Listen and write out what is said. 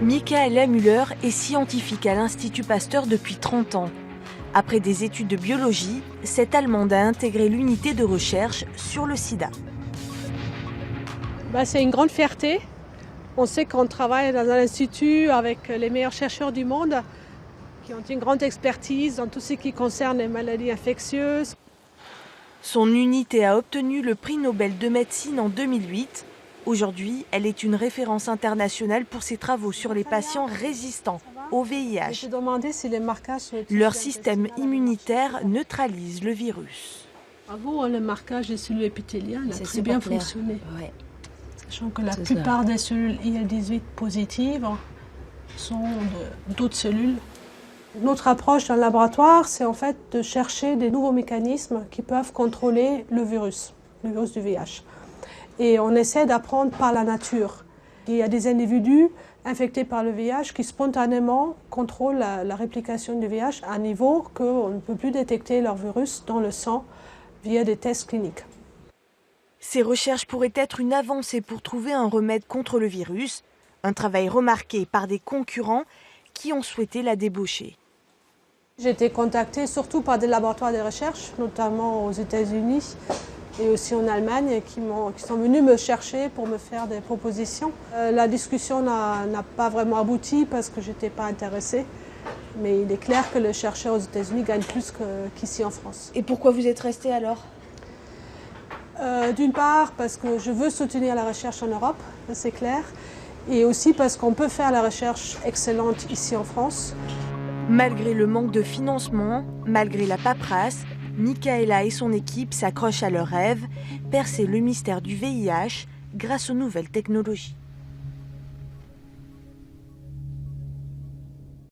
Michaela Müller est scientifique à l'Institut Pasteur depuis 30 ans. Après des études de biologie, cette Allemande a intégré l'unité de recherche sur le sida. C'est une grande fierté. On sait qu'on travaille dans un institut avec les meilleurs chercheurs du monde qui ont une grande expertise dans tout ce qui concerne les maladies infectieuses. Son unité a obtenu le prix Nobel de médecine en 2008. Aujourd'hui, elle est une référence internationale pour ses travaux sur les patients résistants au VIH. Leur système immunitaire neutralise le virus. Avant, le marquage des cellules épithéliales a très bien fonctionné. Ouais. Sachant que la plupart des cellules IL-18 positives sont d'autres cellules. Notre approche dans le laboratoire, c'est en fait de chercher des nouveaux mécanismes qui peuvent contrôler le virus du VIH. Et on essaie d'apprendre par la nature. Il y a des individus infectés par le VIH qui spontanément contrôlent la réplication du VIH à un niveau qu'on ne peut plus détecter leur virus dans le sang via des tests cliniques. Ces recherches pourraient être une avancée pour trouver un remède contre le virus, un travail remarqué par des concurrents qui ont souhaité la débaucher. J'ai été contactée surtout par des laboratoires de recherche, notamment aux États-Unis et aussi en Allemagne, qui sont venus me chercher pour me faire des propositions. La discussion n'a pas vraiment abouti parce que je n'étais pas intéressée. Mais il est clair que les chercheurs aux États-Unis gagnent plus qu'ici en France. Et pourquoi vous êtes restée alors ? D'une part, parce que je veux soutenir la recherche en Europe, c'est clair. Et aussi parce qu'on peut faire la recherche excellente ici en France. Malgré le manque de financement, malgré la paperasse, Michaela et son équipe s'accrochent à leur rêve, percer le mystère du VIH grâce aux nouvelles technologies.